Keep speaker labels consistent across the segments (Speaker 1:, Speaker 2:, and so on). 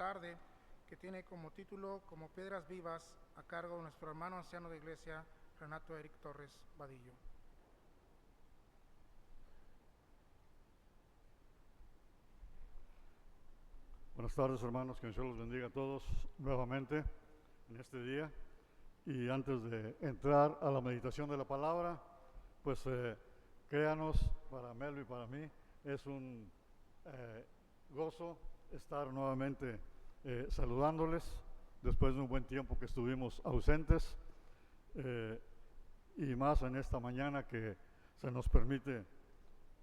Speaker 1: tarde, que tiene como título Como Piedras Vivas, a cargo de nuestro hermano anciano de iglesia, Renato Eric Torres Vadillo.
Speaker 2: Buenas tardes, hermanos, que Dios los bendiga a todos nuevamente en este día. Y antes de entrar a la meditación de la palabra, pues créanos, para Melo y para mí, es un gozo estar nuevamente saludándoles después de un buen tiempo que estuvimos ausentes, y más en esta mañana que se nos permite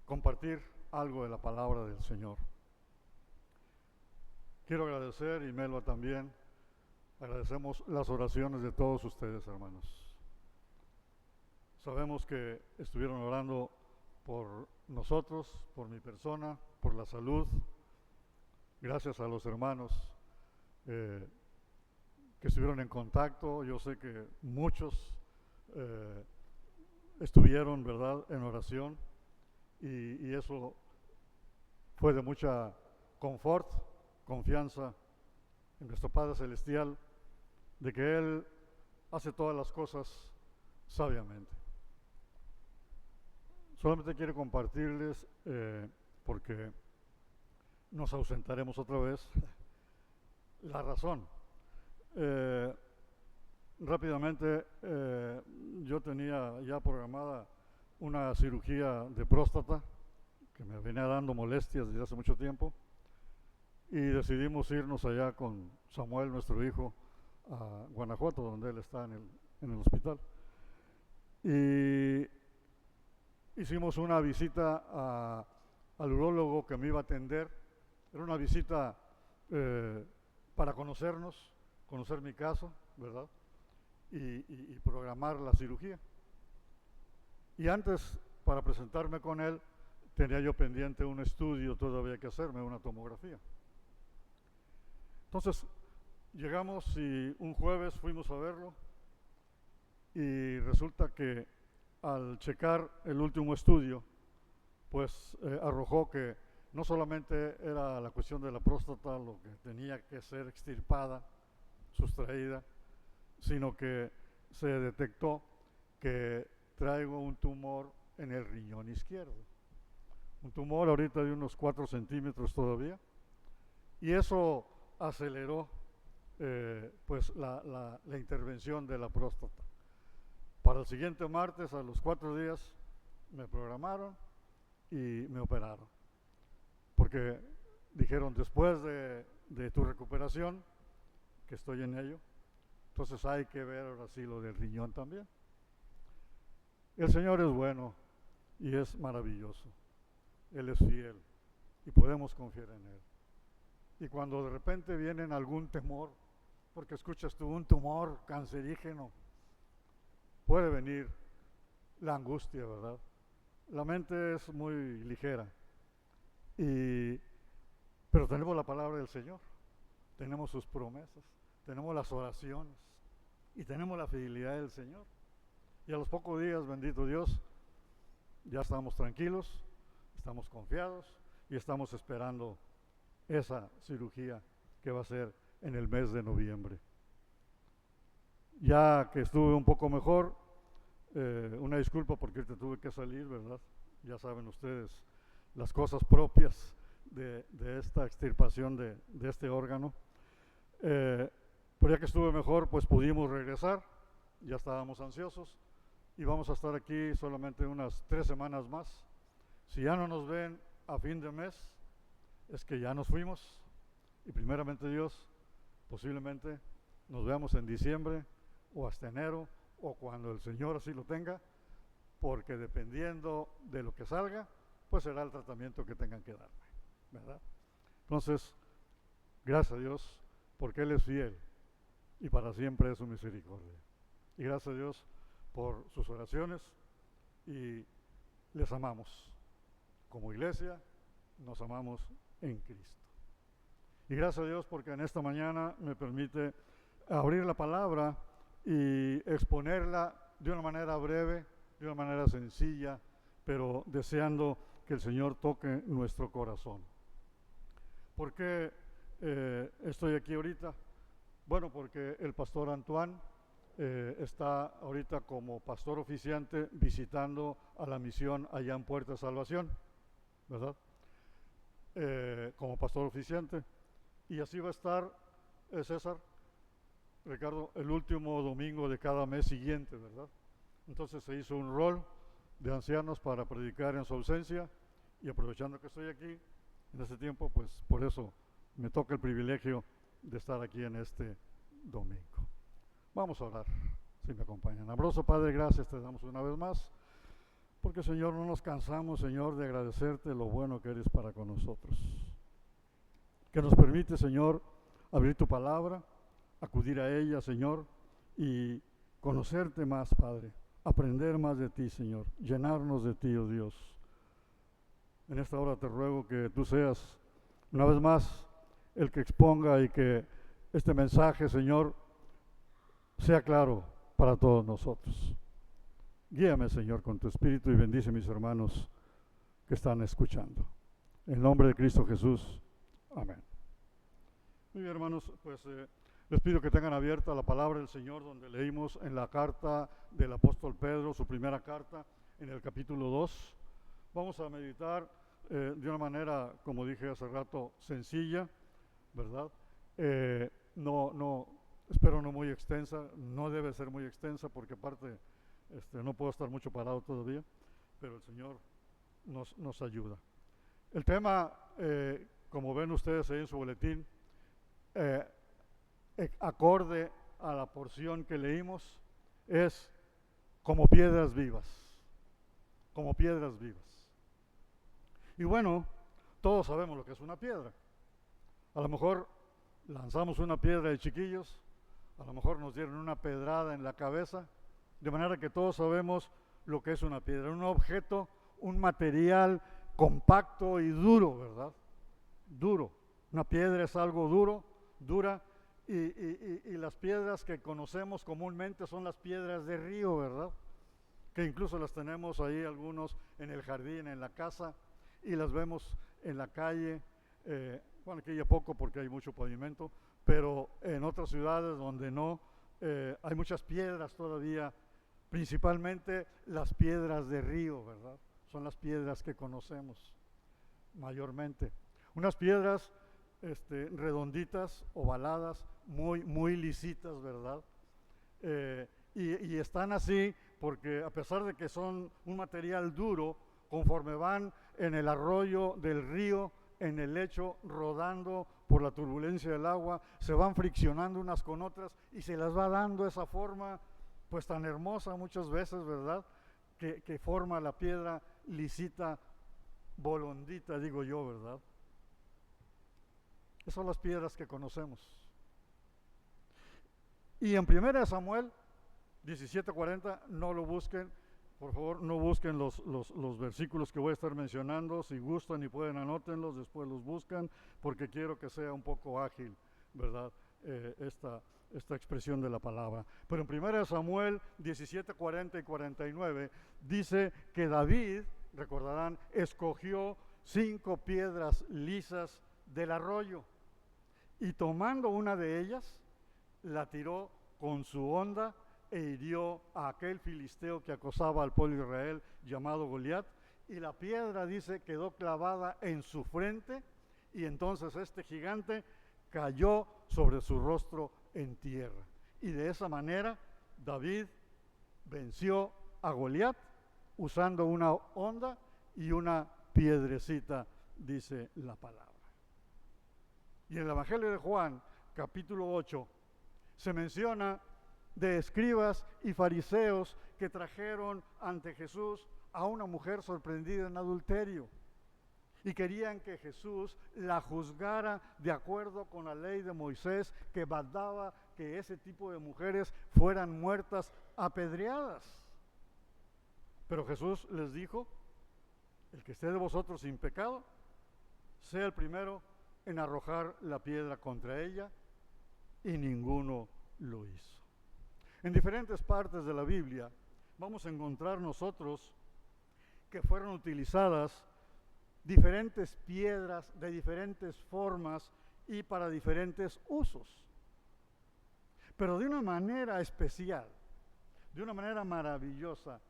Speaker 2: compartir algo de la palabra del Señor. Quiero agradecer, y Melo también, agradecemos las oraciones de todos ustedes, hermanos. Sabemos que estuvieron orando por nosotros, por mi persona, por la salud. Gracias a los hermanos que estuvieron en contacto. Yo sé que muchos estuvieron, ¿verdad?, en oración, y eso fue de mucha confort, confianza en nuestro Padre Celestial, de que Él hace todas las cosas sabiamente. Solamente quiero compartirles, porque nos ausentaremos otra vez, la razón. Rápidamente, yo tenía ya programada una cirugía de próstata que me venía dando molestias desde hace mucho tiempo, y decidimos irnos allá con Samuel, nuestro hijo, a Guanajuato, donde él está en el hospital. Y hicimos una visita al urólogo que me iba a atender. Era una visita para conocernos, conocer mi caso, ¿verdad? Y programar la cirugía. Y antes, para presentarme con él, tenía yo pendiente un estudio todavía que hacerme, una tomografía. Entonces, llegamos y un jueves fuimos a verlo, y resulta que al checar el último estudio, pues arrojó que no solamente era la cuestión de la próstata lo que tenía que ser extirpada, sustraída, sino que se detectó que traigo un tumor en el riñón izquierdo. Un tumor ahorita de unos 4 centímetros todavía, y eso aceleró pues la intervención de la próstata. Para el siguiente martes, a los 4 días, me programaron y me operaron, porque dijeron, después de tu recuperación, que estoy en ello, entonces hay que ver ahora sí lo del riñón también. El Señor es bueno y es maravilloso. Él es fiel y podemos confiar en Él. Y cuando de repente viene algún temor, porque escuchas tú un tumor cancerígeno, puede venir la angustia, ¿verdad? La mente es muy ligera, pero tenemos la palabra del Señor, tenemos sus promesas, tenemos las oraciones y tenemos la fidelidad del Señor. Y a los pocos días, bendito Dios, ya estamos tranquilos, estamos confiados y estamos esperando esa cirugía que va a ser en el mes de noviembre. Ya que estuve un poco mejor, una disculpa porque te tuve que salir, ¿verdad? Ya saben ustedes las cosas propias de esta extirpación de este órgano. Pero ya que estuve mejor, pues pudimos regresar, ya estábamos ansiosos, y vamos a estar aquí solamente unas 3 semanas más. Si ya no nos ven a fin de mes, es que ya nos fuimos, y primeramente Dios, posiblemente nos veamos en diciembre o hasta enero, o cuando el Señor así lo tenga, porque dependiendo de lo que salga, pues será el tratamiento que tengan que darme, ¿verdad? Entonces, gracias a Dios, porque Él es fiel y para siempre es su misericordia. Y gracias a Dios por sus oraciones, y les amamos. Como iglesia, nos amamos en Cristo. Y gracias a Dios porque en esta mañana me permite abrir la palabra y exponerla de una manera breve, de una manera sencilla, pero deseando que el Señor toque nuestro corazón. ¿Por qué estoy aquí ahorita? Bueno, porque el pastor Antoine está ahorita como pastor oficiante visitando a la misión allá en Puerta de Salvación, ¿verdad? Como pastor oficiante. Y así va a estar César, Ricardo, el último domingo de cada mes siguiente, ¿verdad? Entonces se hizo un rol de ancianos para predicar en su ausencia, y aprovechando que estoy aquí en este tiempo, pues por eso me toca el privilegio de estar aquí en este domingo. Vamos a orar, si me acompañan. Amoroso Padre, gracias te damos una vez más, porque Señor, no nos cansamos, Señor, de agradecerte lo bueno que eres para con nosotros. Que nos permite, Señor, abrir tu palabra, acudir a ella, Señor, y conocerte más, Padre, aprender más de ti, Señor, llenarnos de ti, oh Dios. En esta hora te ruego que tú seas, una vez más, el que exponga y que este mensaje, Señor, sea claro para todos nosotros. Guíame, Señor, con tu Espíritu y bendice a mis hermanos que están escuchando. En el nombre de Cristo Jesús. Amén. Muy bien, hermanos, pues les pido que tengan abierta la palabra del Señor, donde leímos en la carta del apóstol Pedro, su primera carta, en el capítulo 2. Vamos a meditar de una manera, como dije hace rato, sencilla, ¿verdad? Espero no muy extensa, no debe ser muy extensa, porque aparte no puedo estar mucho parado todavía, pero el Señor nos ayuda. El tema, como ven ustedes ahí en su boletín, acorde a la porción que leímos, es como piedras vivas, como piedras vivas. Y bueno, todos sabemos lo que es una piedra. A lo mejor lanzamos una piedra de chiquillos, a lo mejor nos dieron una pedrada en la cabeza, de manera que todos sabemos lo que es una piedra, un objeto, un material compacto y duro, ¿verdad? Duro. Una piedra es algo dura, y las piedras que conocemos comúnmente son las piedras de río, ¿verdad? Que incluso las tenemos ahí algunos en el jardín, en la casa, y las vemos en la calle. Bueno, aquí ya poco porque hay mucho pavimento, pero en otras ciudades donde no, hay muchas piedras todavía, principalmente las piedras de río, ¿verdad? Son las piedras que conocemos mayormente. Unas piedras redonditas, ovaladas, muy lisitas, ¿verdad? Y están así porque a pesar de que son un material duro, conforme van en el arroyo del río, en el lecho, rodando por la turbulencia del agua, se van friccionando unas con otras y se las va dando esa forma, pues tan hermosa muchas veces, ¿verdad? Que forma la piedra lisita, bolondita, digo yo, ¿verdad? Esas son las piedras que conocemos. Y en 1 Samuel 17:40, no lo busquen, por favor, no busquen los versículos que voy a estar mencionando. Si gustan y pueden, anótenlos, después los buscan, porque quiero que sea un poco ágil, ¿verdad? Esta expresión de la palabra. Pero en 1 Samuel 17:40 y 49 dice que David, recordarán, escogió 5 piedras lisas del arroyo, y tomando una de ellas, la tiró con su honda e hirió a aquel filisteo que acosaba al pueblo de Israel, llamado Goliat, y la piedra, dice, quedó clavada en su frente, y entonces este gigante cayó sobre su rostro en tierra. Y de esa manera David venció a Goliat usando una honda y una piedrecita, dice la palabra. Y en el Evangelio de Juan, capítulo 8, se menciona de escribas y fariseos que trajeron ante Jesús a una mujer sorprendida en adulterio y querían que Jesús la juzgara de acuerdo con la ley de Moisés, que mandaba que ese tipo de mujeres fueran muertas apedreadas. Pero Jesús les dijo: el que esté de vosotros sin pecado, sea el primero en arrojar la piedra contra ella, y ninguno lo hizo. En diferentes partes de la Biblia vamos a encontrar nosotros que fueron utilizadas diferentes piedras de diferentes formas y para diferentes usos. Pero de una manera especial, de una manera maravillosa,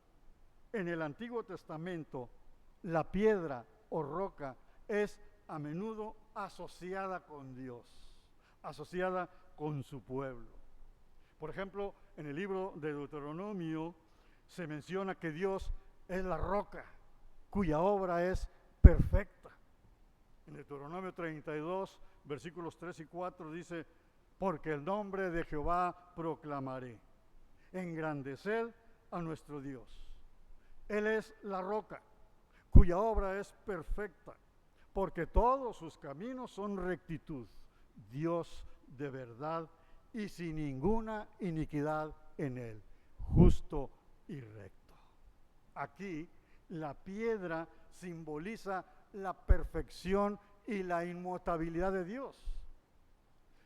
Speaker 2: en el Antiguo Testamento, la piedra o roca es a menudo asociada con Dios, asociada con su pueblo. Por ejemplo, en el libro de Deuteronomio se menciona que Dios es la roca, cuya obra es perfecta. En Deuteronomio 32, versículos 3 y 4 dice: porque el nombre de Jehová proclamaré, engrandeced a nuestro Dios. Él es la roca, cuya obra es perfecta, porque todos sus caminos son rectitud, Dios de verdad y sin ninguna iniquidad en él, justo y recto. Aquí la piedra simboliza la perfección y la inmutabilidad de Dios.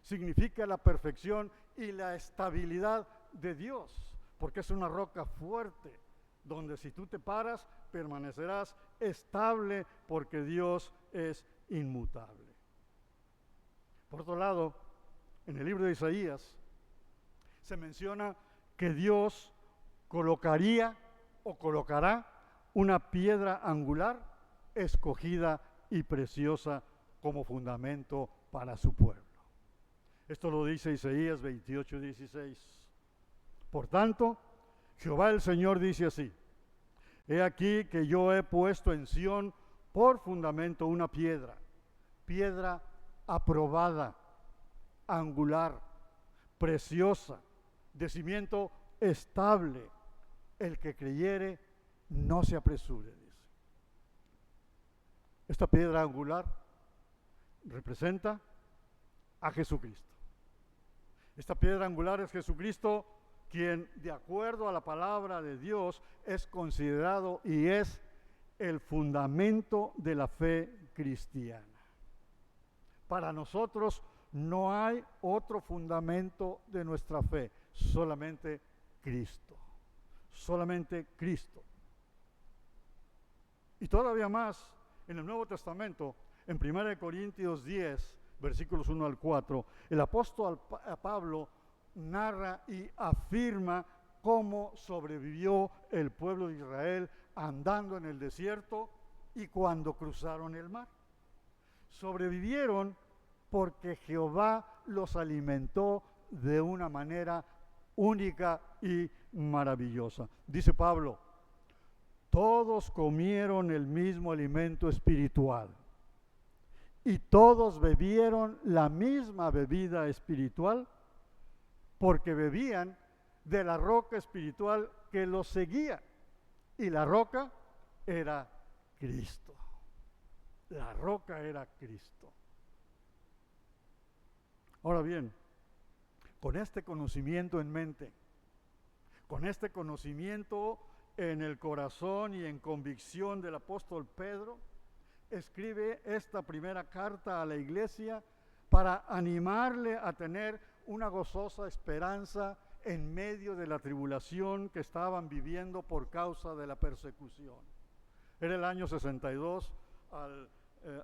Speaker 2: Significa la perfección y la estabilidad de Dios, porque es una roca fuerte, donde si tú te paras, permanecerás estable, porque Dios es inmutable. Por otro lado, en el libro de Isaías se menciona que Dios colocaría o colocará una piedra angular escogida y preciosa como fundamento para su pueblo. Esto lo dice Isaías 28:16. Por tanto, Jehová el Señor dice así: he aquí que yo he puesto en Sión por fundamento una piedra, piedra aprobada, angular, preciosa, de cimiento estable. El que creyere no se apresure, dice. Esta piedra angular representa a Jesucristo. Esta piedra angular es Jesucristo, quien, de acuerdo a la palabra de Dios, es considerado y es el fundamento de la fe cristiana. Para nosotros no hay otro fundamento de nuestra fe, solamente Cristo. Solamente Cristo. Y todavía más, en el Nuevo Testamento, en 1 Corintios 10, versículos 1 al 4, el apóstol Pablo narra y afirma cómo sobrevivió el pueblo de Israel andando en el desierto y cuando cruzaron el mar. Sobrevivieron porque Jehová los alimentó de una manera única y maravillosa. Dice Pablo: todos comieron el mismo alimento espiritual y todos bebieron la misma bebida espiritual, porque bebían de la roca espiritual que los seguía, y la roca era Cristo. La roca era Cristo. Ahora bien, con este conocimiento en mente, con este conocimiento en el corazón y en convicción del apóstol Pedro, escribe esta primera carta a la iglesia para animarle a tener una gozosa esperanza en medio de la tribulación que estaban viviendo por causa de la persecución. Era el año 62 al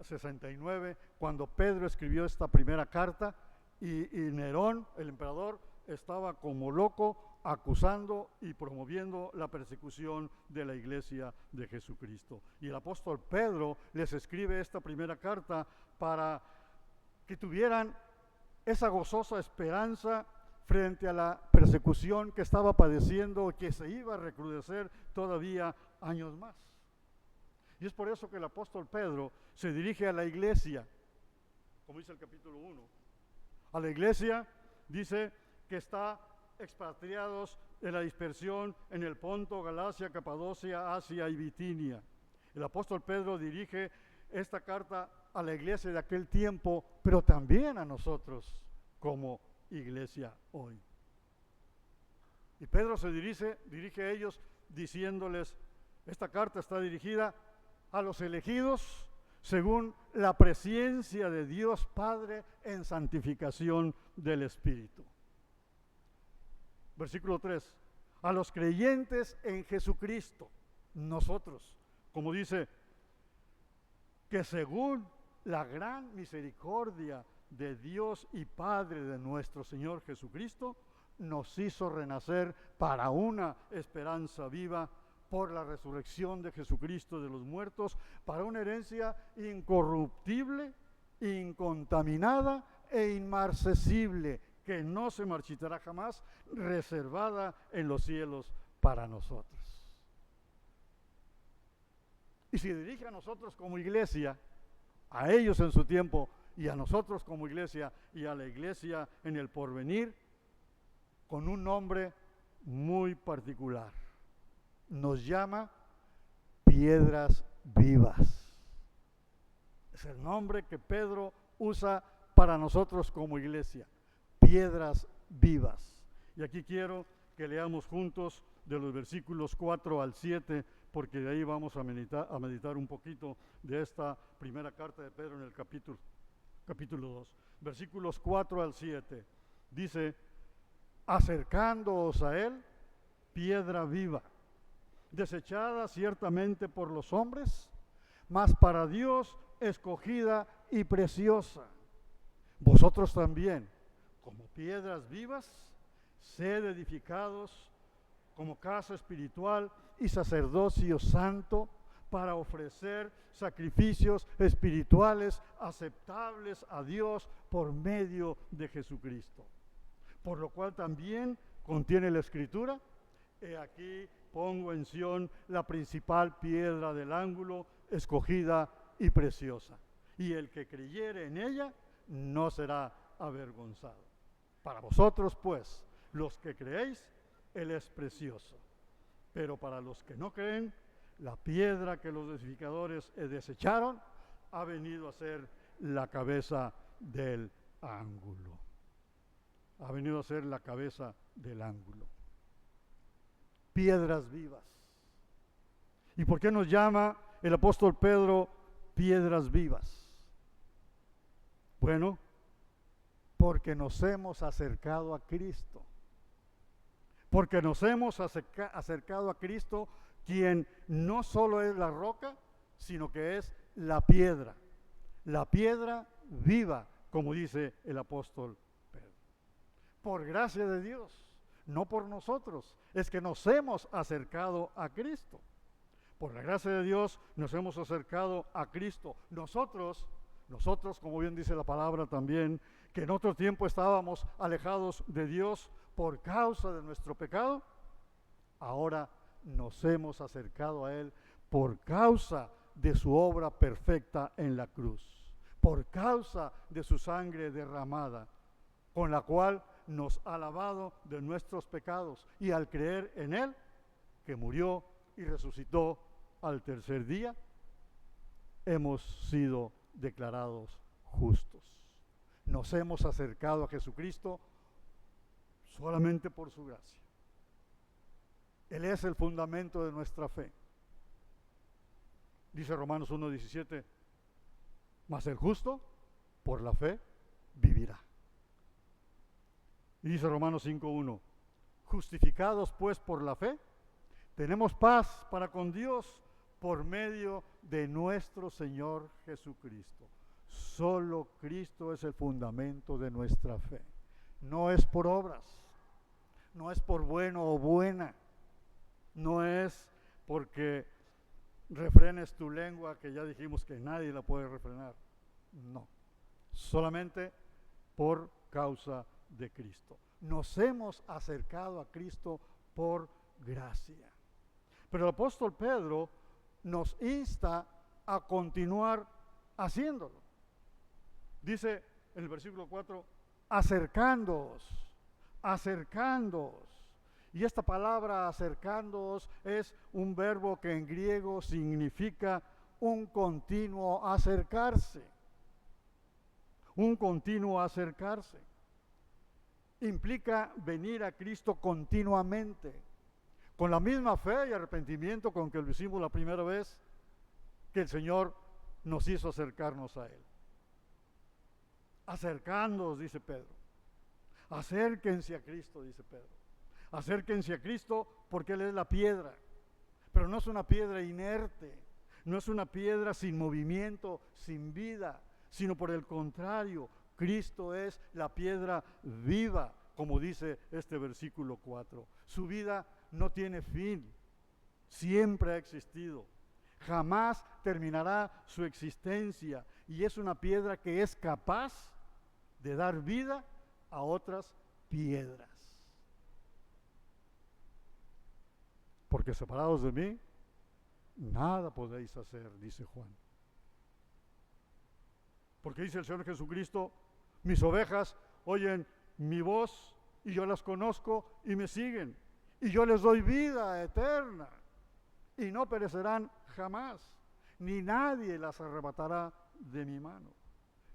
Speaker 2: 69 cuando Pedro escribió esta primera carta, y Nerón, el emperador, estaba como loco acusando y promoviendo la persecución de la iglesia de Jesucristo. Y el apóstol Pedro les escribe esta primera carta para que tuvieran esa gozosa esperanza frente a la persecución que estaba padeciendo y que se iba a recrudecer todavía años más. Y es por eso que el apóstol Pedro se dirige a la iglesia, como dice el capítulo 1. A la iglesia dice que está expatriados de la dispersión en el Ponto, Galacia, Capadocia, Asia y Bitinia. El apóstol Pedro dirige esta carta a la iglesia de aquel tiempo, pero también a nosotros como iglesia hoy. Y Pedro se dirige a ellos diciéndoles: esta carta está dirigida a los elegidos según la presencia de Dios Padre en santificación del Espíritu. Versículo 3, a los creyentes en Jesucristo, nosotros, como dice, que según la gran misericordia de Dios y Padre de nuestro Señor Jesucristo, nos hizo renacer para una esperanza viva por la resurrección de Jesucristo de los muertos, para una herencia incorruptible, incontaminada e inmarcesible, que no se marchitará jamás, reservada en los cielos para nosotros. Y se dirige a nosotros como iglesia, a ellos en su tiempo y a nosotros como iglesia y a la iglesia en el porvenir, con un nombre muy particular. Nos llama piedras vivas. Es el nombre que Pedro usa para nosotros como iglesia, piedras vivas. Y aquí quiero que leamos juntos de los versículos 4 al 7, porque de ahí vamos a meditar un poquito de esta primera carta de Pedro en el capítulo 2. Versículos 4 al 7. Dice: acercándoos a él, piedra viva, desechada ciertamente por los hombres, mas para Dios escogida y preciosa. Vosotros también, como piedras vivas, sed edificados como casa espiritual y sacerdocio santo, para ofrecer sacrificios espirituales aceptables a Dios por medio de Jesucristo. Por lo cual también contiene la Escritura: he aquí pongo en Sión la principal piedra del ángulo, escogida y preciosa, y el que creyere en ella no será avergonzado. Para vosotros, pues, los que creéis, Él es precioso. Pero para los que no creen, la piedra que los edificadores desecharon ha venido a ser la cabeza del ángulo. Ha venido a ser la cabeza del ángulo. Piedras vivas. ¿Y por qué nos llama el apóstol Pedro piedras vivas? Bueno, porque nos hemos acercado a Cristo. Porque nos hemos acercado a Cristo, quien no solo es la roca, sino que es la piedra viva, como dice el apóstol Pedro. Por gracia de Dios, no por nosotros, es que nos hemos acercado a Cristo. Por la gracia de Dios nos hemos acercado a Cristo. Nosotros, como bien dice la palabra también, que en otro tiempo estábamos alejados de Dios por causa de nuestro pecado, ahora nos hemos acercado a Él por causa de su obra perfecta en la cruz, por causa de su sangre derramada, con la cual nos ha lavado de nuestros pecados, y al creer en Él, que murió y resucitó al tercer día, hemos sido declarados justos. Nos hemos acercado a Jesucristo solamente por su gracia. Él es el fundamento de nuestra fe. Dice Romanos 1:17, mas el justo por la fe vivirá. Y dice Romanos 5:1, justificados pues por la fe, tenemos paz para con Dios por medio de nuestro Señor Jesucristo. Solo Cristo es el fundamento de nuestra fe. No es por obras, no es por bueno o buena, no es porque refrenes tu lengua, que ya dijimos que nadie la puede refrenar. No, solamente por causa de Cristo. Nos hemos acercado a Cristo por gracia. Pero el apóstol Pedro nos insta a continuar haciéndolo. Dice en el versículo 4, acercándoos. Y esta palabra acercándoos es un verbo que en griego significa un continuo acercarse. Un continuo acercarse. Implica venir a Cristo continuamente, con la misma fe y arrepentimiento con que lo hicimos la primera vez que el Señor nos hizo acercarnos a Él. Acercándoos, dice Pedro. Acérquense a Cristo, dice Pedro. Acérquense a Cristo porque Él es la piedra. Pero no es una piedra inerte, no es una piedra sin movimiento, sin vida, sino por el contrario, Cristo es la piedra viva, como dice este versículo 4. Su vida no tiene fin, siempre ha existido, jamás terminará su existencia, y es una piedra que es capaz de dar vida a otras piedras. Porque separados de mí, nada podéis hacer, dice Juan. Porque dice el Señor Jesucristo, mis ovejas oyen mi voz y yo las conozco y me siguen. Y yo les doy vida eterna y no perecerán jamás, ni nadie las arrebatará de mi mano.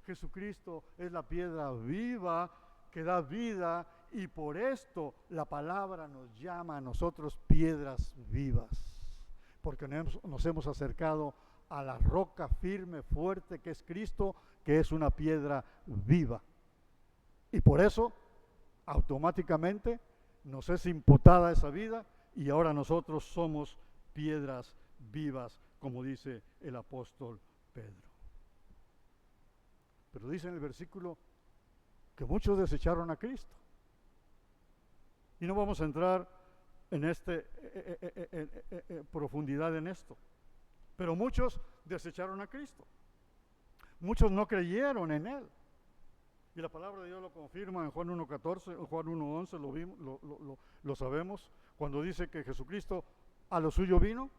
Speaker 2: Jesucristo es la piedra viva que da vida, y por esto la palabra nos llama a nosotros piedras vivas, porque nos hemos acercado a la roca firme, fuerte que es Cristo, que es una piedra viva. Y por eso automáticamente nos es imputada esa vida, y ahora nosotros somos piedras vivas, como dice el apóstol Pedro. Pero dice en el versículo que muchos desecharon a Cristo. Y no vamos a entrar en profundidad en esto. Pero muchos desecharon a Cristo. Muchos no creyeron en Él. Y la palabra de Dios lo confirma en Juan 1:14, en Juan 1:11, lo vimos, lo sabemos, cuando dice que Jesucristo a lo suyo vino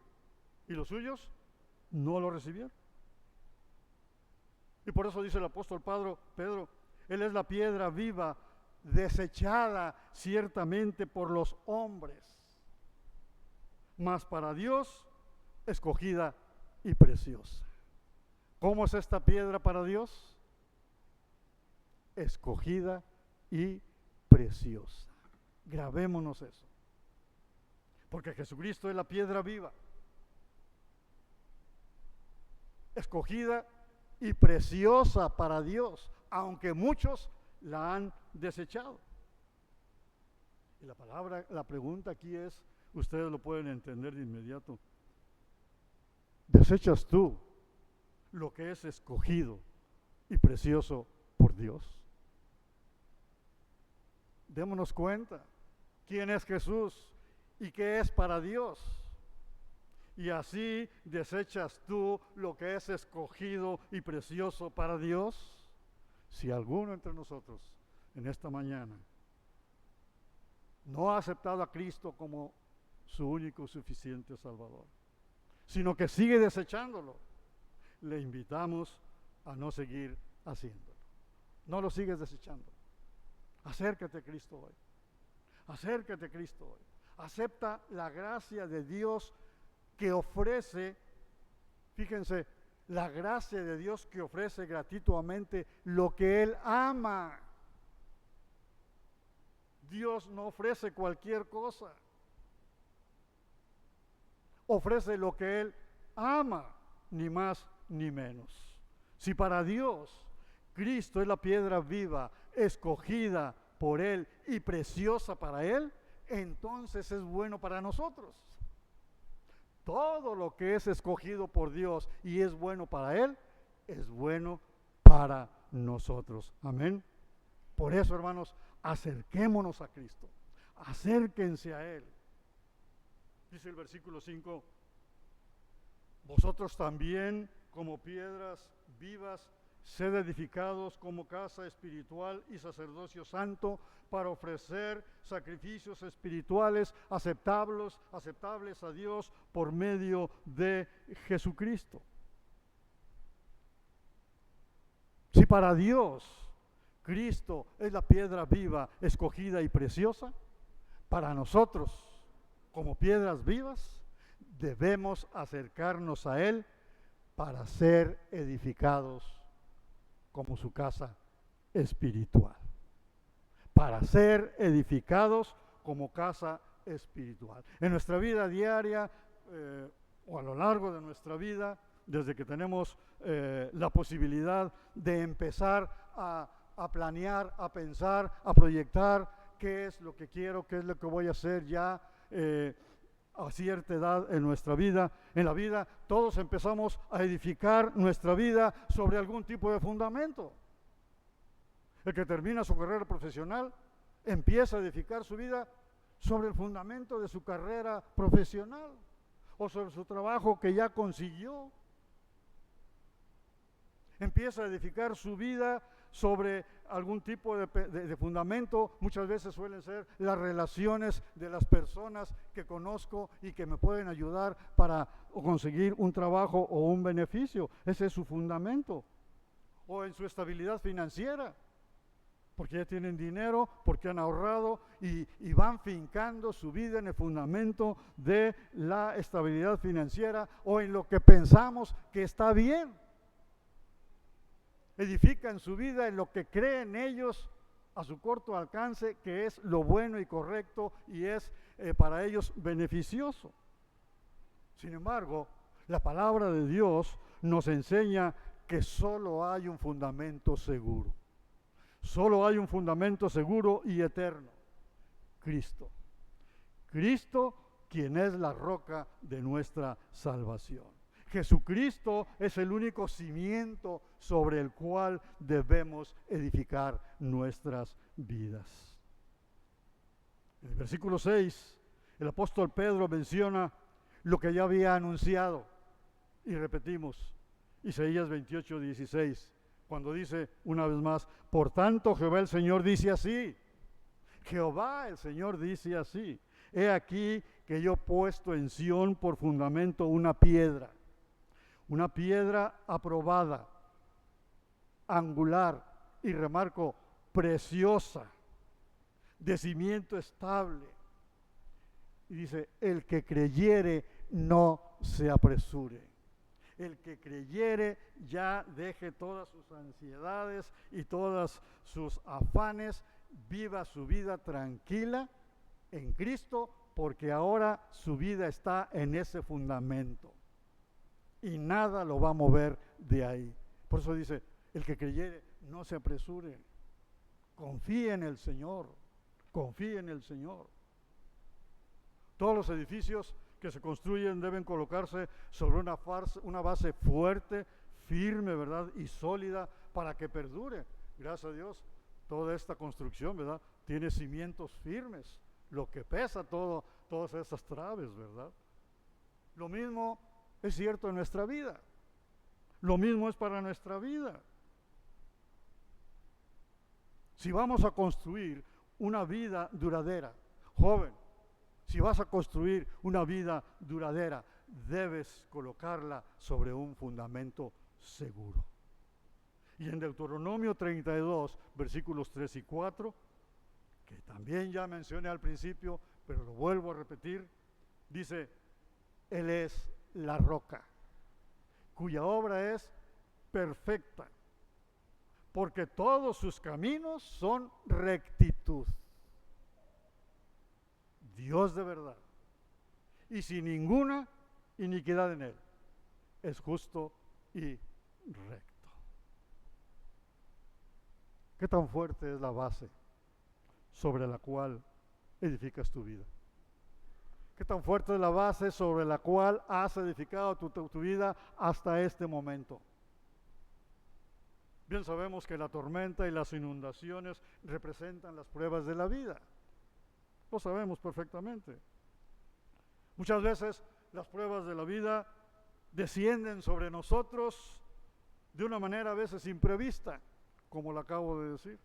Speaker 2: y los suyos no lo recibieron. Y por eso dice el apóstol Pedro, Él es la piedra viva, desechada ciertamente por los hombres, mas para Dios escogida y preciosa. ¿Cómo es esta piedra para Dios? Escogida y preciosa. Grabémonos eso, porque Jesucristo es la piedra viva, escogida y preciosa para Dios, aunque muchos la han desechado. Y la pregunta aquí es, ustedes lo pueden entender de inmediato: ¿desechas tú lo que es escogido y precioso por Dios? Démonos cuenta quién es Jesús y qué es para Dios. Y así desechas tú lo que es escogido y precioso para Dios. Si alguno entre nosotros en esta mañana no ha aceptado a Cristo como su único y suficiente Salvador, sino que sigue desechándolo, le invitamos a no seguir haciéndolo. No lo sigues desechando. Acércate a Cristo hoy. Acércate a Cristo hoy. Acepta la gracia de Dios que ofrece, fíjense, la gracia de Dios que ofrece gratuitamente lo que Él ama. Dios no ofrece cualquier cosa. Ofrece lo que Él ama, ni más ni menos. Si para Dios Cristo es la piedra viva, escogida por Él y preciosa para Él, entonces es bueno para nosotros. Todo lo que es escogido por Dios y es bueno para Él, es bueno para nosotros. Amén. Por eso, hermanos, acerquémonos a Cristo. Acérquense a Él. Dice el versículo 5, vosotros también, como piedras vivas, sed edificados como casa espiritual y sacerdocio santo, para ofrecer sacrificios espirituales aceptables a Dios por medio de Jesucristo. Si para Dios Cristo es la piedra viva, escogida y preciosa, para nosotros, como piedras vivas, debemos acercarnos a Él para ser edificados como su casa espiritual. Para ser edificados como casa espiritual. En nuestra vida diaria o a lo largo de nuestra vida, desde que tenemos la posibilidad de empezar a planear, a pensar, a proyectar qué es lo que quiero, qué es lo que voy a hacer ya a cierta edad en nuestra vida, en la vida, todos empezamos a edificar nuestra vida sobre algún tipo de fundamento. El que termina su carrera profesional empieza a edificar su vida sobre el fundamento de su carrera profesional o sobre su trabajo que ya consiguió. Empieza a edificar su vida sobre algún tipo de fundamento. Muchas veces suelen ser las relaciones de las personas que conozco y que me pueden ayudar para conseguir un trabajo o un beneficio. Ese es su fundamento. O en su estabilidad financiera, porque ya tienen dinero, porque han ahorrado y van fincando su vida en el fundamento de la estabilidad financiera o en lo que pensamos que está bien. Edifican su vida en lo que creen ellos a su corto alcance, que es lo bueno y correcto y es para ellos beneficioso. Sin embargo, la palabra de Dios nos enseña que solo hay un fundamento seguro. Solo hay un fundamento seguro y eterno: Cristo. Cristo, quien es la roca de nuestra salvación. Jesucristo es el único cimiento sobre el cual debemos edificar nuestras vidas. En el versículo 6, el apóstol Pedro menciona lo que ya había anunciado. Y repetimos, Isaías 28:16, cuando dice una vez más: por tanto Jehová el Señor dice así. Jehová el Señor dice así: he aquí que yo he puesto en Sión por fundamento una piedra aprobada, angular, y remarco, preciosa, de cimiento estable. Y dice: el que creyere no se apresure. El que creyere ya deje todas sus ansiedades y todos sus afanes, viva su vida tranquila en Cristo, porque ahora su vida está en ese fundamento y nada lo va a mover de ahí. Por eso dice: el que creyere no se apresure, confíe en el Señor, confíe en el Señor. Todos los edificios que se construyen deben colocarse sobre una base fuerte, firme, ¿verdad? Y sólida, para que perdure. Gracias a Dios, toda esta construcción, ¿verdad?, tiene cimientos firmes, lo que pesa todas esas traves, ¿verdad? Lo mismo es cierto en nuestra vida. Lo mismo es para nuestra vida. Si vamos a construir una vida duradera, joven, si vas a construir una vida duradera, debes colocarla sobre un fundamento seguro. Y en Deuteronomio 32, versículos 3 y 4, que también ya mencioné al principio, pero lo vuelvo a repetir, dice: Él es la roca, cuya obra es perfecta, porque todos sus caminos son rectitud. Dios de verdad, y sin ninguna iniquidad en él, es justo y recto. ¿Qué tan fuerte es la base sobre la cual edificas tu vida? ¿Qué tan fuerte es la base sobre la cual has edificado tu vida hasta este momento? Bien sabemos que la tormenta y las inundaciones representan las pruebas de la vida. Lo sabemos perfectamente. Muchas veces las pruebas de la vida descienden sobre nosotros de una manera a veces imprevista, como lo acabo de decir.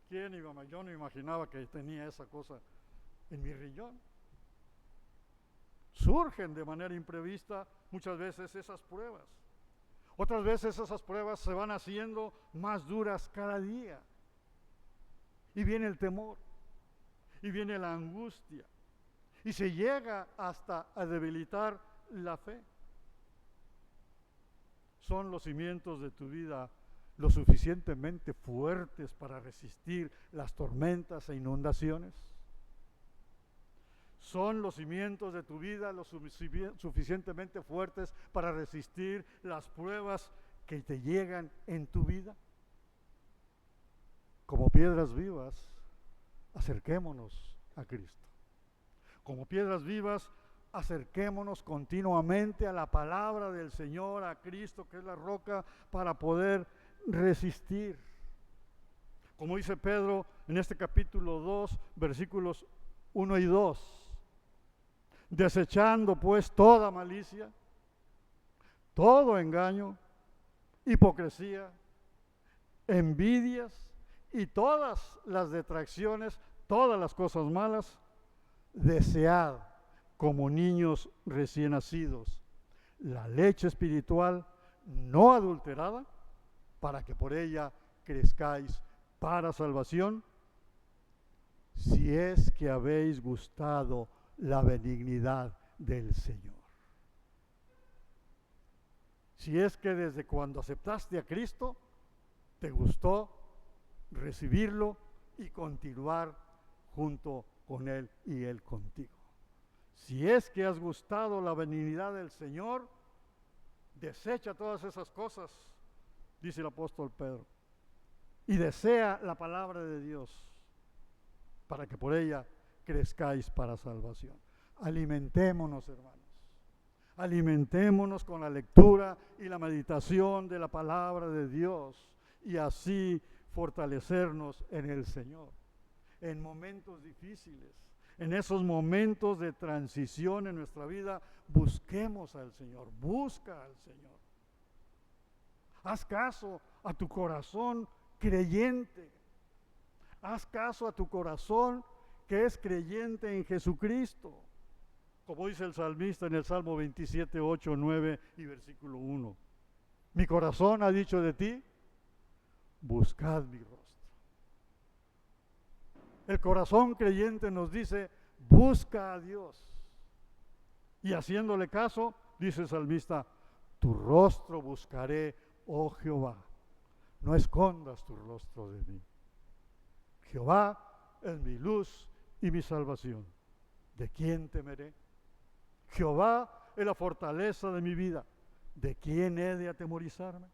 Speaker 2: Yo no imaginaba que tenía esa cosa en mi riñón. Surgen de manera imprevista muchas veces esas pruebas. Otras veces esas pruebas se van haciendo más duras cada día. Y viene el temor. Y viene la angustia. Y se llega hasta a debilitar la fe. ¿Son los cimientos de tu vida lo suficientemente fuertes para resistir las tormentas e inundaciones? ¿Son los cimientos de tu vida lo suficientemente fuertes para resistir las pruebas que te llegan en tu vida? Como piedras vivas, acerquémonos a Cristo. Como piedras vivas, acerquémonos continuamente a la palabra del Señor, a Cristo, que es la roca, para poder resistir. Como dice Pedro en este capítulo 2, versículos 1 y 2. Desechando pues toda malicia, todo engaño, hipocresía, envidias y todas las detracciones, todas las cosas malas, desead como niños recién nacidos la leche espiritual no adulterada, para que por ella crezcáis para salvación, si es que habéis gustado la benignidad del Señor. Si es que desde cuando aceptaste a Cristo, te gustó recibirlo y continuar junto con Él y Él contigo. Si es que has gustado la benignidad del Señor, desecha todas esas cosas, dice el apóstol Pedro, y desea la palabra de Dios para que por ella crezcáis para salvación. Alimentémonos, hermanos. Alimentémonos con la lectura y la meditación de la palabra de Dios y así fortalecernos en el Señor. En momentos difíciles, en esos momentos de transición en nuestra vida, busquemos al Señor, busca al Señor. Haz caso a tu corazón creyente. Haz caso a tu corazón que es creyente en Jesucristo. Como dice el salmista en el Salmo 27, 8, 9 y versículo 1. Mi corazón ha dicho de ti, buscad mi rostro. El corazón creyente nos dice, busca a Dios. Y haciéndole caso, dice el salmista, tu rostro buscaré, oh Jehová. No escondas tu rostro de mí. Jehová es mi luz y mi salvación. ¿De quién temeré? Jehová es la fortaleza de mi vida. ¿De quién he de atemorizarme?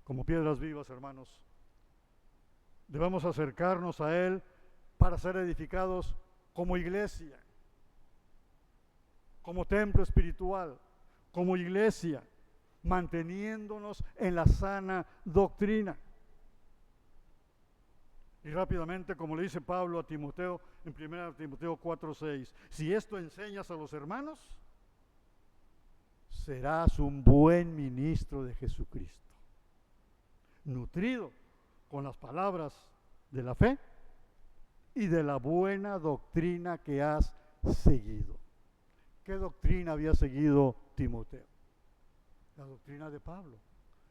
Speaker 2: Como piedras vivas, hermanos, debemos acercarnos a Él para ser edificados como iglesia, como templo espiritual, como iglesia, manteniéndonos en la sana doctrina. Y rápidamente, como le dice Pablo a Timoteo en 1 Timoteo 4:6, si esto enseñas a los hermanos, serás un buen ministro de Jesucristo, nutrido con las palabras de la fe y de la buena doctrina que has seguido. ¿Qué doctrina había seguido Timoteo? La doctrina de Pablo.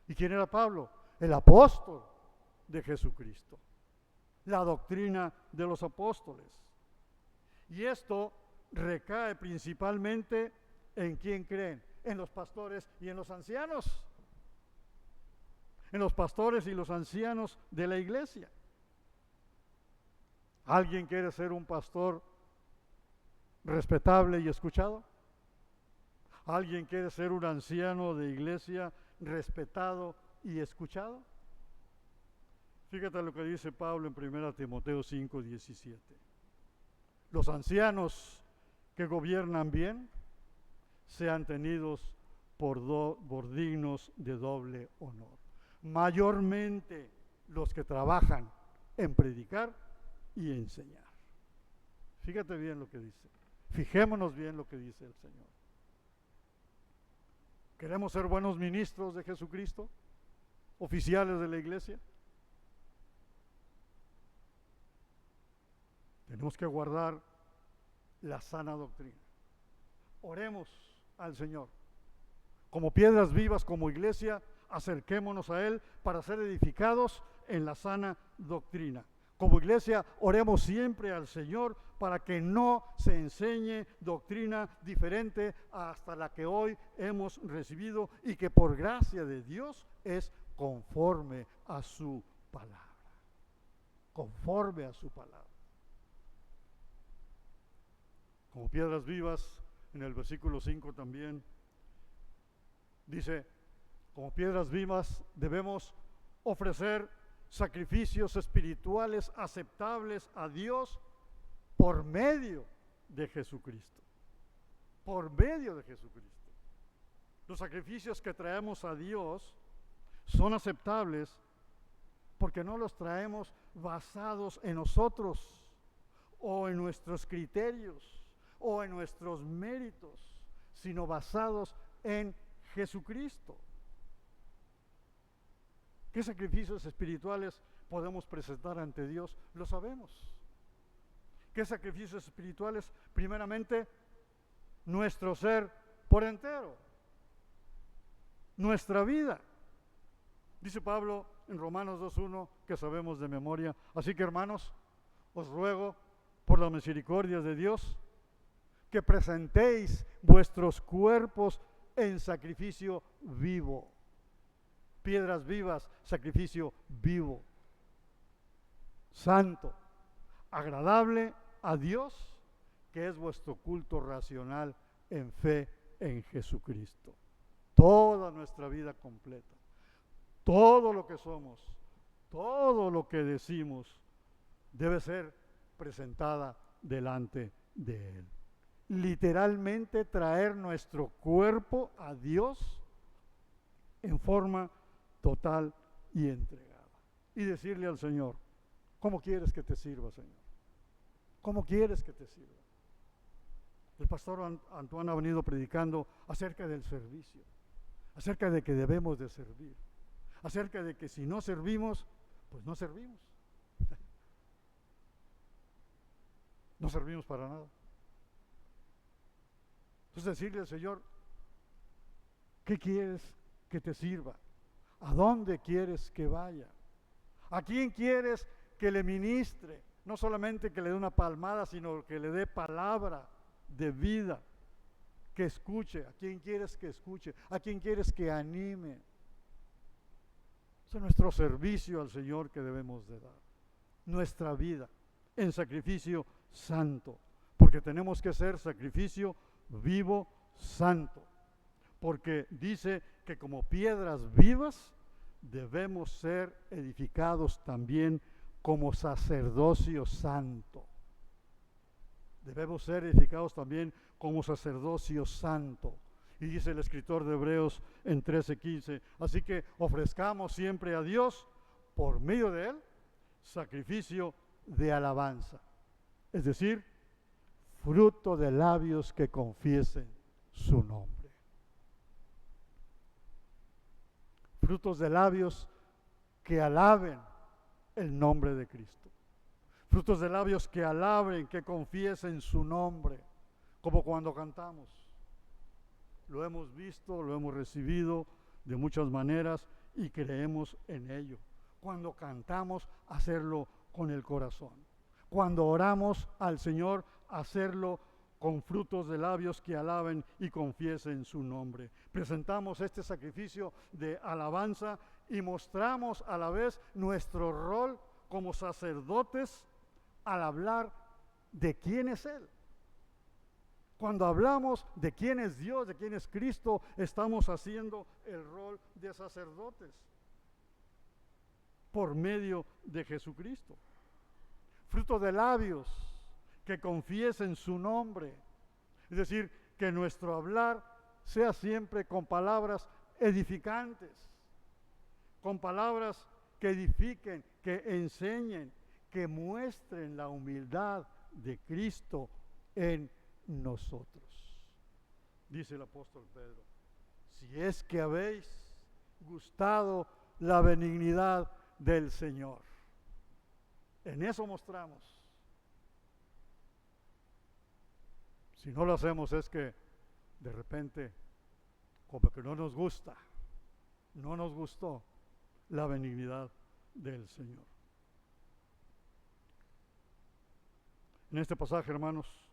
Speaker 2: ¿Y quién era Pablo? El apóstol de Jesucristo. La doctrina de los apóstoles. Y esto recae principalmente en quién creen, en los pastores y en los ancianos. En los pastores y los ancianos de la iglesia. ¿Alguien quiere ser un pastor respetable y escuchado? ¿Alguien quiere ser un anciano de iglesia respetado y escuchado? Fíjate lo que dice Pablo en 1 Timoteo 5:17. Los ancianos que gobiernan bien sean tenidos por dignos de doble honor. Mayormente los que trabajan en predicar y enseñar. Fíjate bien lo que dice. Fijémonos bien lo que dice el Señor. ¿Queremos ser buenos ministros de Jesucristo? ¿Oficiales de la iglesia? Tenemos que guardar la sana doctrina. Oremos al Señor. Como piedras vivas, como iglesia, acerquémonos a Él para ser edificados en la sana doctrina. Como iglesia, oremos siempre al Señor para que no se enseñe doctrina diferente hasta la que hoy hemos recibido y que por gracia de Dios es conforme a su palabra. Conforme a su palabra. Como piedras vivas, en el versículo 5 también, dice, como piedras vivas debemos ofrecer sacrificios espirituales aceptables a Dios por medio de Jesucristo. Por medio de Jesucristo. Los sacrificios que traemos a Dios son aceptables porque no los traemos basados en nosotros o en nuestros criterios o en nuestros méritos, sino basados en Jesucristo. ¿Qué sacrificios espirituales podemos presentar ante Dios? Lo sabemos. ¿Qué sacrificios espirituales? Primeramente, nuestro ser por entero, nuestra vida. Dice Pablo en Romanos 2:1, que sabemos de memoria. Así que, hermanos, os ruego por las misericordias de Dios que presentéis vuestros cuerpos en sacrificio vivo. Piedras vivas, sacrificio vivo, santo, agradable a Dios, que es vuestro culto racional en fe en Jesucristo. Toda nuestra vida completa, todo lo que somos, todo lo que decimos, debe ser presentada delante de Él. Literalmente traer nuestro cuerpo a Dios en forma total y entregada. Y decirle al Señor, ¿cómo quieres que te sirva, Señor? ¿Cómo quieres que te sirva? El pastor Antoine ha venido predicando acerca del servicio, acerca de que debemos de servir, acerca de que si no servimos, pues no servimos. No servimos para nada. Entonces decirle al Señor, ¿qué quieres que te sirva? ¿A dónde quieres que vaya? ¿A quién quieres que le ministre? No solamente que le dé una palmada, sino que le dé palabra de vida, que escuche. ¿A quién quieres que escuche? ¿A quién quieres que anime? Es nuestro servicio al Señor que debemos de dar. Nuestra vida en sacrificio santo, porque tenemos que ser sacrificio vivo, santo, porque dice que como piedras vivas debemos ser edificados también como sacerdocio santo. Debemos ser edificados también como sacerdocio santo. Y dice el escritor de Hebreos en 13:15, así que ofrezcamos siempre a Dios, por medio de Él, sacrificio de alabanza. Es decir, fruto de labios que confiesen su nombre. Frutos de labios que alaben el nombre de Cristo. Frutos de labios que alaben, que confiesen su nombre, como cuando cantamos. Lo hemos visto, lo hemos recibido de muchas maneras y creemos en ello. Cuando cantamos, hacerlo con el corazón. Cuando oramos al Señor, hacerlo con frutos de labios que alaben y confiesen su nombre. Presentamos este sacrificio de alabanza y mostramos a la vez nuestro rol como sacerdotes al hablar de quién es Él. Cuando hablamos de quién es Dios, de quién es Cristo, estamos haciendo el rol de sacerdotes por medio de Jesucristo. Fruto de labios que confiesen su nombre. Es decir, que nuestro hablar sea siempre con palabras edificantes, con palabras que edifiquen, que enseñen, que muestren la humildad de Cristo en nosotros. Dice el apóstol Pedro, si es que habéis gustado la benignidad del Señor. En eso mostramos. Si no lo hacemos es que de repente como que no nos gusta, no nos gustó la benignidad del Señor. En este pasaje, hermanos,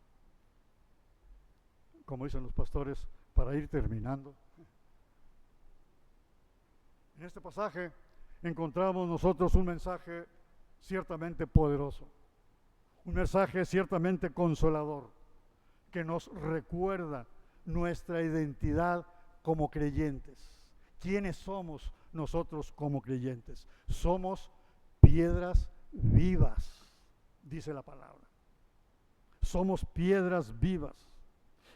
Speaker 2: como dicen los pastores, para ir terminando, en este pasaje encontramos nosotros un mensaje ciertamente poderoso, un mensaje ciertamente consolador, que nos recuerda nuestra identidad como creyentes. ¿Quiénes somos nosotros como creyentes? Somos piedras vivas, dice la palabra. Somos piedras vivas.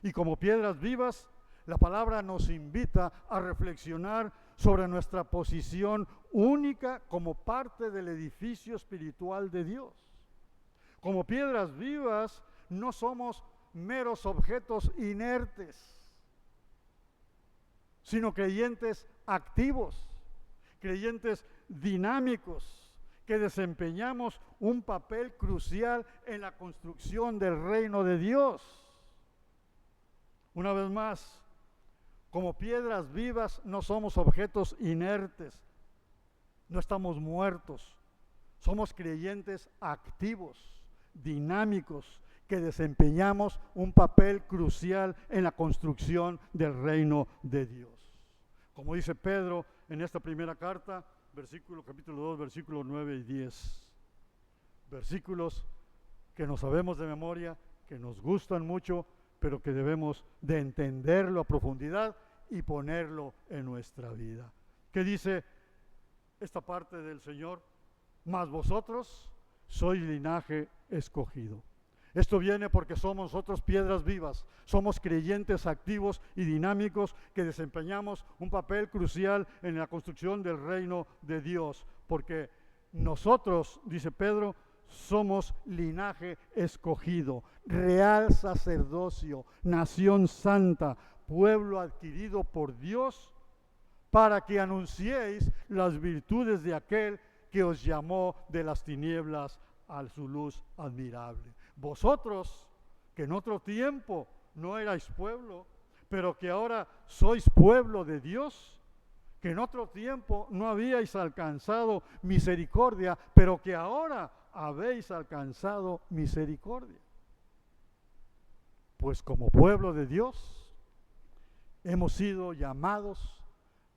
Speaker 2: Y como piedras vivas, la palabra nos invita a reflexionar sobre nuestra posición única como parte del edificio espiritual de Dios. Como piedras vivas, no somos meros objetos inertes, sino creyentes activos, creyentes dinámicos, que desempeñamos un papel crucial en la construcción del reino de Dios. Una vez más, como piedras vivas no somos objetos inertes, no estamos muertos, somos creyentes activos, dinámicos, que desempeñamos un papel crucial en la construcción del reino de Dios. Como dice Pedro en esta primera carta, capítulo 2, versículos 9 y 10. Versículos que no sabemos de memoria, que nos gustan mucho, pero que debemos de entenderlo a profundidad y ponerlo en nuestra vida. ¿Qué dice esta parte del Señor? Mas vosotros sois linaje escogido. Esto viene porque somos nosotros piedras vivas, somos creyentes activos y dinámicos que desempeñamos un papel crucial en la construcción del reino de Dios, porque nosotros, dice Pedro, somos linaje escogido, real sacerdocio, nación santa, pueblo adquirido por Dios, para que anunciéis las virtudes de aquel que os llamó de las tinieblas a su luz admirable. Vosotros, que en otro tiempo no erais pueblo, pero que ahora sois pueblo de Dios, que en otro tiempo no habíais alcanzado misericordia, pero que ahora habéis alcanzado misericordia. Pues como pueblo de Dios, hemos sido llamados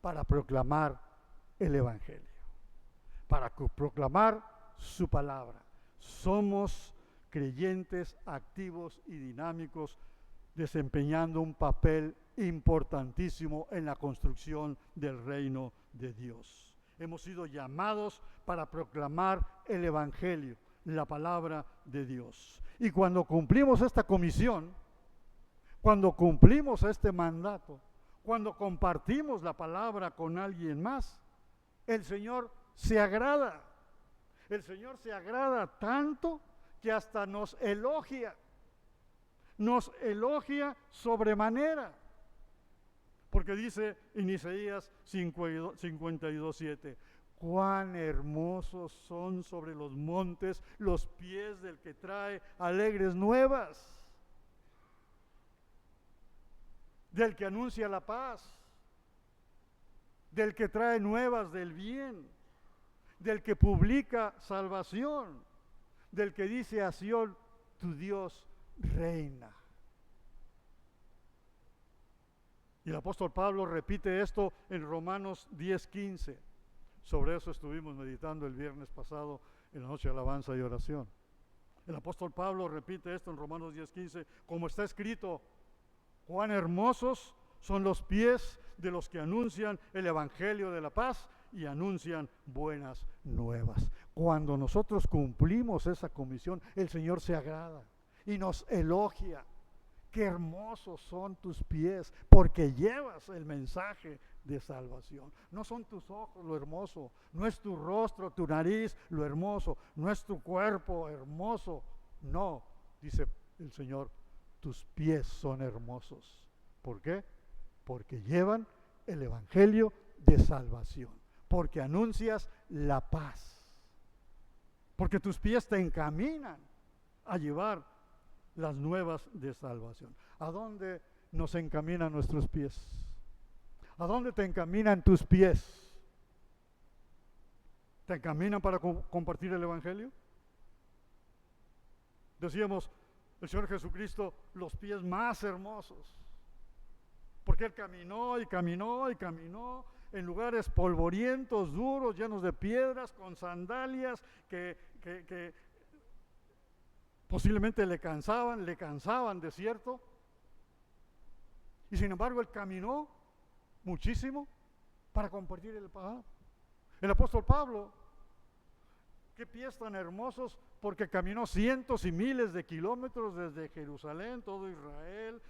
Speaker 2: para proclamar el Evangelio, para proclamar su palabra. Somos creyentes activos y dinámicos, desempeñando un papel importantísimo en la construcción del reino de Dios. Hemos sido llamados para proclamar el Evangelio, la palabra de Dios. Y cuando cumplimos esta comisión, cuando cumplimos este mandato, cuando compartimos la palabra con alguien más, el Señor se agrada. El Señor se agrada tanto que hasta nos elogia sobremanera. Porque dice en Isaías 52:7, cuán hermosos son sobre los montes los pies del que trae alegres nuevas, del que anuncia la paz, del que trae nuevas del bien, del que publica salvación, del que dice a Sión, tu Dios reina. Y el apóstol Pablo repite esto en Romanos 10:15. Sobre eso estuvimos meditando el viernes pasado en la noche de alabanza y oración. El apóstol Pablo repite esto en Romanos 10:15, como está escrito, cuán hermosos son los pies de los que anuncian el evangelio de la paz y anuncian buenas nuevas. Cuando nosotros cumplimos esa comisión, el Señor se agrada y nos elogia. Qué hermosos son tus pies, porque llevas el mensaje de salvación. No son tus ojos lo hermoso, no es tu rostro, tu nariz lo hermoso, no es tu cuerpo hermoso. No, dice el Señor, tus pies son hermosos. ¿Por qué? Porque llevan el evangelio de salvación, porque anuncias la paz, porque tus pies te encaminan a llevar las nuevas de salvación. ¿A dónde nos encaminan nuestros pies? ¿A dónde te encaminan tus pies? ¿Te encaminan para compartir el evangelio? Decíamos, el Señor Jesucristo, los pies más hermosos, porque Él caminó y caminó y caminó en lugares polvorientos, duros, llenos de piedras, con sandalias que posiblemente le cansaban de cierto. Y sin embargo Él caminó muchísimo para compartir el palabra. El apóstol Pablo, qué pies tan hermosos, porque caminó cientos y miles de kilómetros desde Jerusalén, todo Israel,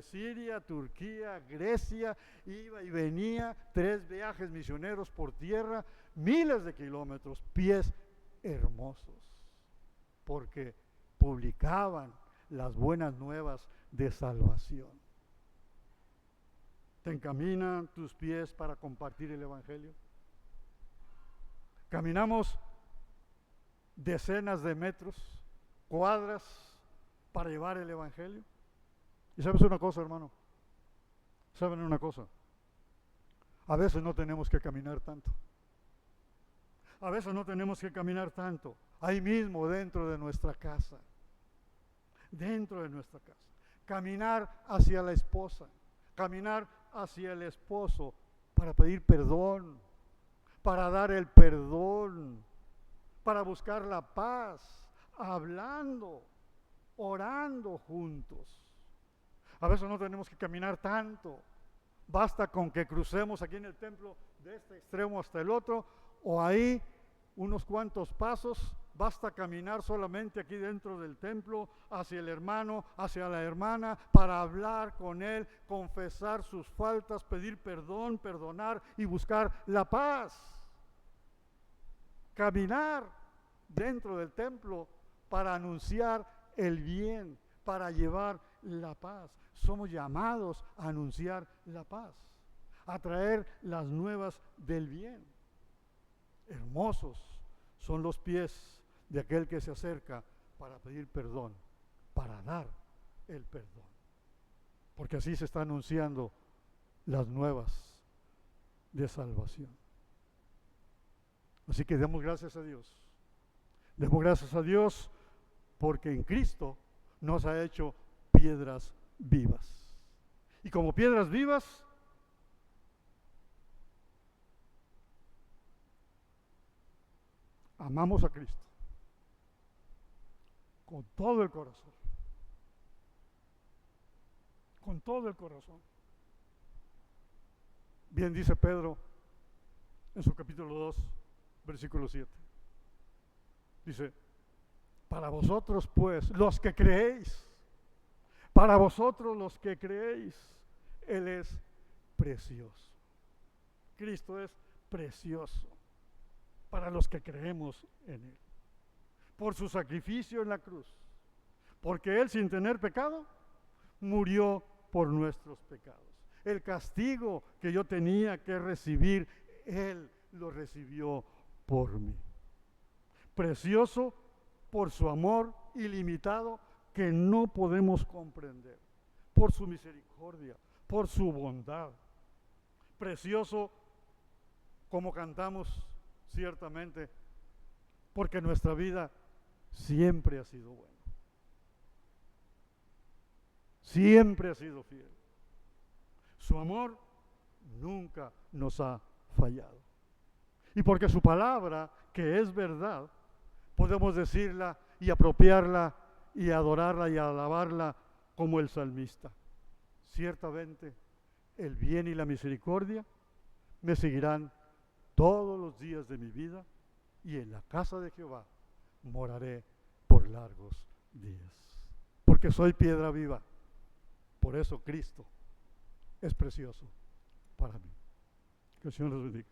Speaker 2: Siria, Turquía, Grecia, iba y venía, 3 viajes misioneros por tierra, miles de kilómetros, pies hermosos, porque publicaban las buenas nuevas de salvación. ¿Te encaminan tus pies para compartir el Evangelio? Caminamos decenas de metros, cuadras, para llevar el Evangelio. Y sabes una cosa, hermano, saben una cosa, a veces no tenemos que caminar tanto. A veces no tenemos que caminar tanto, ahí mismo dentro de nuestra casa, dentro de nuestra casa. Caminar hacia la esposa, caminar hacia el esposo para pedir perdón, para dar el perdón, para buscar la paz, hablando, orando juntos. A veces no tenemos que caminar tanto, basta con que crucemos aquí en el templo de este extremo hasta el otro, o ahí unos cuantos pasos, basta caminar solamente aquí dentro del templo hacia el hermano, hacia la hermana, para hablar con él, confesar sus faltas, pedir perdón, perdonar y buscar la paz. Caminar dentro del templo para anunciar el bien, para llevar la paz. Somos llamados a anunciar la paz, a traer las nuevas del bien. Hermosos son los pies de aquel que se acerca para pedir perdón, para dar el perdón. Porque así se está anunciando las nuevas de salvación. Así que demos gracias a Dios. Demos gracias a Dios porque en Cristo nos ha hecho piedras vivas. Y como piedras vivas, amamos a Cristo con todo el corazón. Con todo el corazón. Bien dice Pedro en su capítulo 2, versículo 7. Dice, para vosotros pues, los que creéis, para vosotros los que creéis, Él es precioso. Cristo es precioso para los que creemos en Él. Por su sacrificio en la cruz. Porque Él, sin tener pecado, murió por nuestros pecados. El castigo que yo tenía que recibir, Él lo recibió por mí. Precioso por su amor ilimitado que no podemos comprender. Por su misericordia, por su bondad. Precioso como cantamos ciertamente, porque nuestra vida siempre ha sido buena. Siempre ha sido fiel. Su amor nunca nos ha fallado. Y porque su palabra, que es verdad, podemos decirla y apropiarla y adorarla y alabarla como el salmista. Ciertamente, el bien y la misericordia me seguirán todos los días de mi vida y en la casa de Jehová moraré por largos días. Porque soy piedra viva. Por eso Cristo es precioso para mí. Que el Señor los bendiga.